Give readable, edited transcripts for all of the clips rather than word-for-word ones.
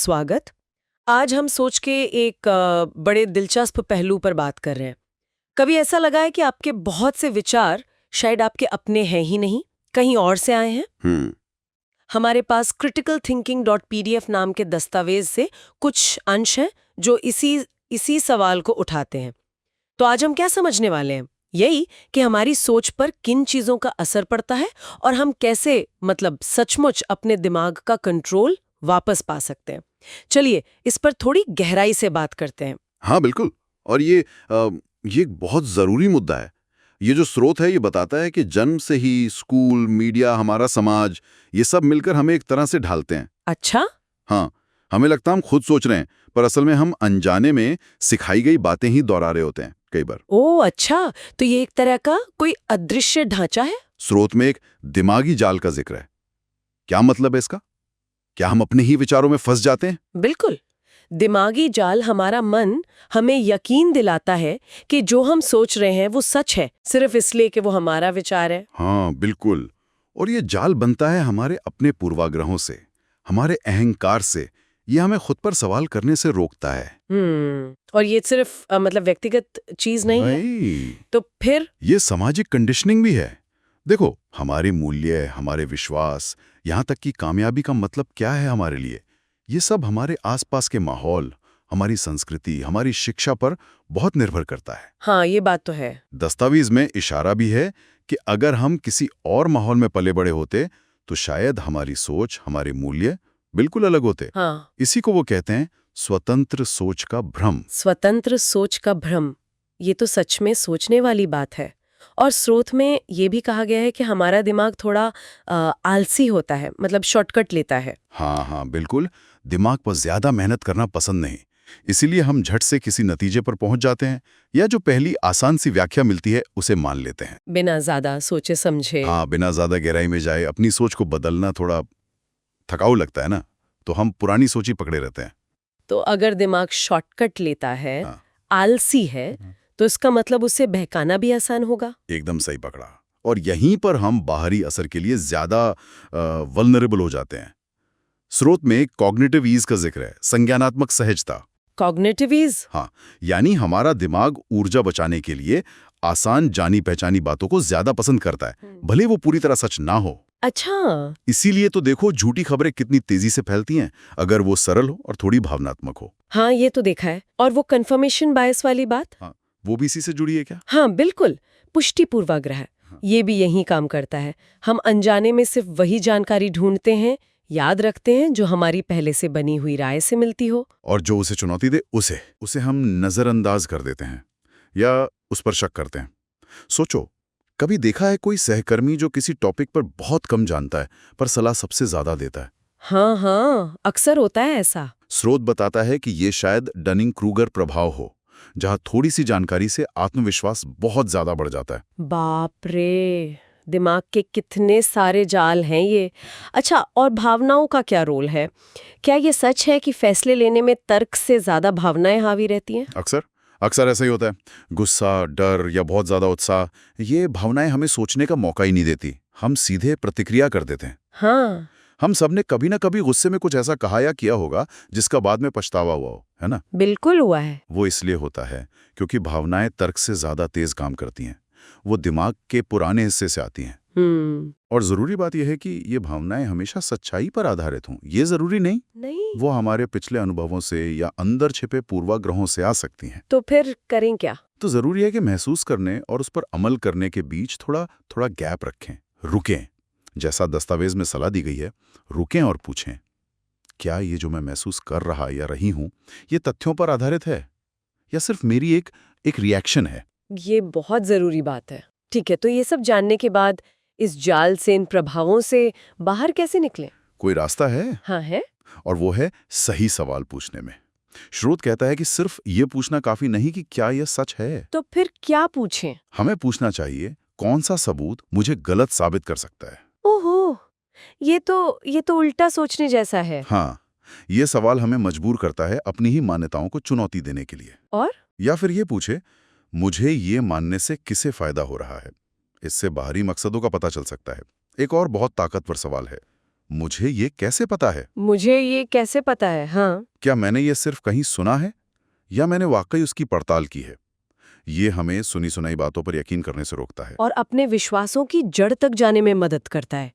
स्वागत। आज हम सोच के एक बड़े दिलचस्प पहलू पर बात कर रहे हैं। कभी ऐसा लगा है कि आपके बहुत से विचार शायद आपके अपने हैं ही नहीं, कहीं और से आए हैं? हमारे पास criticalthinking.pdf नाम के दस्तावेज से कुछ अंश हैं जो इसी सवाल को उठाते हैं। तो आज हम क्या समझने वाले हैं? यही कि हमारी सोच पर किन चीजों का असर पड़ता है और हम कैसे सचमुच अपने दिमाग का कंट्रोल वापस पा सकते हैं। चलिए इस पर थोड़ी गहराई से बात करते हैं। हाँ बिल्कुल। और ये एक बहुत जरूरी मुद्दा है। ये जो स्रोत है ये बताता है कि जन्म से ही स्कूल, मीडिया, हमारा समाज, ये सब मिलकर हमें एक तरह से ढालते हैं। अच्छा? हाँ, हमें लगता है हम खुद सोच रहे हैं, पर असल में हम अनजाने में सिखाई गई बातें ही दोहरा रहे होते हैं कई बार। ओह अच्छा, तो ये एक तरह का कोई अदृश्य ढांचा है? स्रोत में एक दिमागी जाल का जिक्र है। क्या मतलब है इसका? क्या हम अपने ही विचारों में फंस जाते हैं? बिल्कुल। दिमागी जाल हमारा मन हमें यकीन दिलाता है कि जो हम सोच रहे हैं वो सच है, सिर्फ इसलिए कि वो हमारा विचार है। हाँ बिल्कुल। और ये जाल बनता है हमारे अपने पूर्वाग्रहों से, हमारे अहंकार से। ये हमें खुद पर सवाल करने से रोकता है। और ये सिर्फ व्यक्तिगत चीज नहीं है, भाई, तो फिर? ये सामाजिक कंडीशनिंग भी है। देखो, हमारे मूल्य, हमारे विश्वास, यहाँ तक कि कामयाबी का मतलब क्या है हमारे लिए, ये सब हमारे आसपास के माहौल, हमारी संस्कृति, हमारी शिक्षा पर बहुत निर्भर करता है। हाँ, ये बात तो है। दस्तावेज में इशारा भी है कि अगर हम किसी और माहौल में पले बड़े होते तो शायद हमारी सोच, हमारे मूल्य बिल्कुल अलग होते। हाँ। इसी को वो कहते हैं स्वतंत्र सोच का भ्रम। स्वतंत्र सोच का भ्रम, ये तो सच में सोचने वाली बात है। और स्रोत में ये भी कहा गया है कि हमारा दिमाग थोड़ा आलसी होता है, शॉर्टकट लेता है। हाँ हाँ बिल्कुल। दिमाग पर ज्यादा मेहनत करना पसंद नहीं, इसीलिए हम झट से किसी नतीजे पर पहुंच जाते हैं, या जो पहली आसान सी व्याख्या मिलती है उसे मान लेते हैं। बिना ज्यादा सोचे समझे। हाँ, बिना ज्यादा गहराई में जाए। अपनी सोच को बदलना थोड़ा थकाऊ लगता है ना, तो हम पुरानी सोच ही पकड़े रहते हैं। तो अगर दिमाग शॉर्टकट लेता है, हाँ। आलसी है, तो इसका मतलब उसे बहकाना भी आसान होगा। एकदम सही पकड़ा। और यहीं पर हम बाहरी असर के लिए ज्यादा वल्नरेबल हो जाते हैं। स्रोत में कॉग्निटिव ईज का जिक्र है, संज्ञानात्मक सहजता। Cognitive ease? हाँ, यानी हमारा दिमाग ऊर्जा बचाने के लिए आसान, जानी पहचानी बातों को ज्यादा पसंद करता है, भले वो पूरी तरह सच ना हो। अच्छा। इसीलिए तो देखो, झूठी खबरें कितनी तेजी से फैलती हैं, अगर वो सरल हो और थोड़ी भावनात्मक हो। हाँ, ये तो देखा है। और वो कंफर्मेशन बायस वाली बात? हाँ, वो भी इसी से जुड़ी है क्या? हाँ बिल्कुल, पुष्टि पूर्वाग्रह। ये भी यही काम करता है। हम अनजाने में सिर्फ वही जानकारी ढूंढते हैं, याद रखते हैं जो हमारी पहले से बनी हुई राय से मिलती हो। और जो उसे चुनौती दे उसे हम नजरअंदाज कर देते हैं या उस पर शक करते हैं। सोचो, कभी देखा है कोई सहकर्मी जो किसी टॉपिक पर बहुत कम जानता है पर सलाह सबसे ज्यादा देता है? हाँ हाँ, अक्सर होता है ऐसा। स्रोत बताता है कि ये शायद डनिंग क्रूगर प्रभाव हो, जहां थोड़ी सी जानकारी से आत्मविश्वास बहुत ज्यादा बढ़ जाता है। बाप रे, दिमाग के कितने सारे जाल हैं ये। अच्छा, और भावनाओं का क्या रोल है? क्या ये सच है कि फैसले लेने में तर्क से ज्यादा भावनाएं हावी रहती हैं? अक्सर अक्सर ऐसा ही होता है। गुस्सा, डर या बहुत ज्यादा उत्साह, ये भावनाएं हमें सोचने का मौका ही नहीं देती। हम सीधे प्रतिक्रिया कर देते हैं। हाँ। हम सबने कभी ना कभी गुस्से में कुछ ऐसा कहा या किया होगा जिसका बाद में पछतावा हुआ हो, है ना? बिल्कुल हुआ है। वो इसलिए होता है क्योंकि भावनाएं तर्क से ज्यादा तेज काम करती हैं। वो दिमाग के पुराने हिस्से से आती हैं। और जरूरी बात यह है कि ये भावनाएं हमेशा सच्चाई पर आधारित हों, ये जरूरी नहीं। वो हमारे पिछले अनुभवों से या अंदर छिपे पूर्वाग्रहों से आ सकती हैं। तो फिर करें क्या? तो जरूरी है कि महसूस करने और उस पर अमल करने के बीच थोड़ा थोड़ा गैप रखें, रुकें। जैसा दस्तावेज में सलाह दी गई है, रुकें और पूछें, क्या ये जो मैं महसूस कर रहा या रही हूं, ये तथ्यों पर आधारित है या सिर्फ मेरी एक रिएक्शन है? ये बहुत जरूरी बात है। ठीक है, तो ये सब जानने के बाद इस जाल से, इन प्रभावों से बाहर कैसे निकलें? कोई रास्ता है। हाँ है। और वो है सही सवाल पूछने में। स्रोत कहता है कि सिर्फ ये पूछना काफी नहीं कि क्या यह सच है। तो फिर क्या पूछें? हमें पूछना चाहिए, कौन सा सबूत मुझे गलत साबित कर सकता है? ओहो, ये तो उल्टा सोचने जैसा है। हाँ, ये सवाल हमें मजबूर करता है अपनी ही मान्यताओं को चुनौती देने के लिए। और या फिर ये पूछे, मुझे ये मानने से किसे फायदा हो रहा है? इससे बाहरी मकसदों का पता चल सकता है। एक और बहुत ताकतवर सवाल है, मुझे ये कैसे पता है? मुझे ये कैसे पता है? हाँ। क्या मैंने ये सिर्फ कहीं सुना है या मैंने वाकई उसकी पड़ताल की है? ये हमें सुनी सुनाई बातों पर यकीन करने से रोकता है। और अपने विश्वासों की जड़ तक जाने में मदद करता है।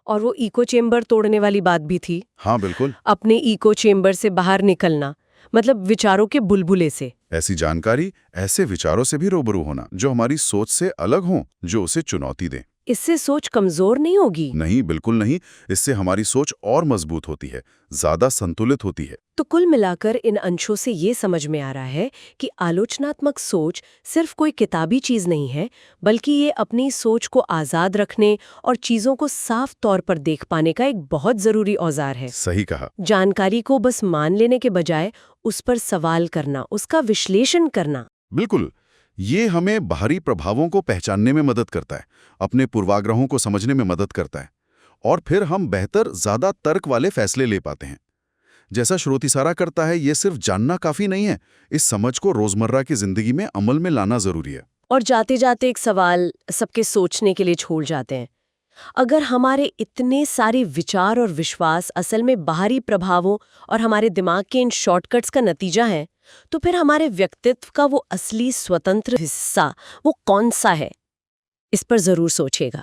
और वो इको चेम्बर तोड़ने वाली बात भी थी। हाँ बिल्कुल। अपने इको चेम्बर से बाहर निकलना, मतलब विचारों के बुलबुले से। ऐसी जानकारी, ऐसे विचारों से भी रूबरू होना जो हमारी सोच से अलग हों, जो उसे चुनौती दें। इससे सोच कमजोर नहीं होगी? नहीं, बिल्कुल नहीं। इससे हमारी सोच और मजबूत होती है, ज्यादा संतुलित होती है। तो कुल मिलाकर इन अंशों से ये समझ में आ रहा है कि आलोचनात्मक सोच सिर्फ कोई किताबी चीज नहीं है, बल्कि ये अपनी सोच को आजाद रखने और चीजों को साफ तौर पर देख पाने का एक बहुत जरूरी औजार है। सही कहा। जानकारी को बस मान लेने के बजाय उस पर सवाल करना, उसका विश्लेषण करना। बिल्कुल। ये हमें बाहरी प्रभावों को पहचानने में मदद करता है, अपने पूर्वाग्रहों को समझने में मदद करता है, और फिर हम बेहतर, ज्यादा तर्क वाले फैसले ले पाते हैं। जैसा श्रोत इशारा करता है, ये सिर्फ जानना काफी नहीं है, इस समझ को रोजमर्रा की जिंदगी में अमल में लाना जरूरी है। और जाते जाते एक सवाल सबके सोचने के लिए छोड़ जाते हैं। अगर हमारे इतने सारे विचार और विश्वास असल में बाहरी प्रभावों और हमारे दिमाग के इन शॉर्टकट्स का नतीजा है, तो फिर हमारे व्यक्तित्व का वो असली स्वतंत्र हिस्सा वो कौन सा है? इस पर जरूर सोचिएगा।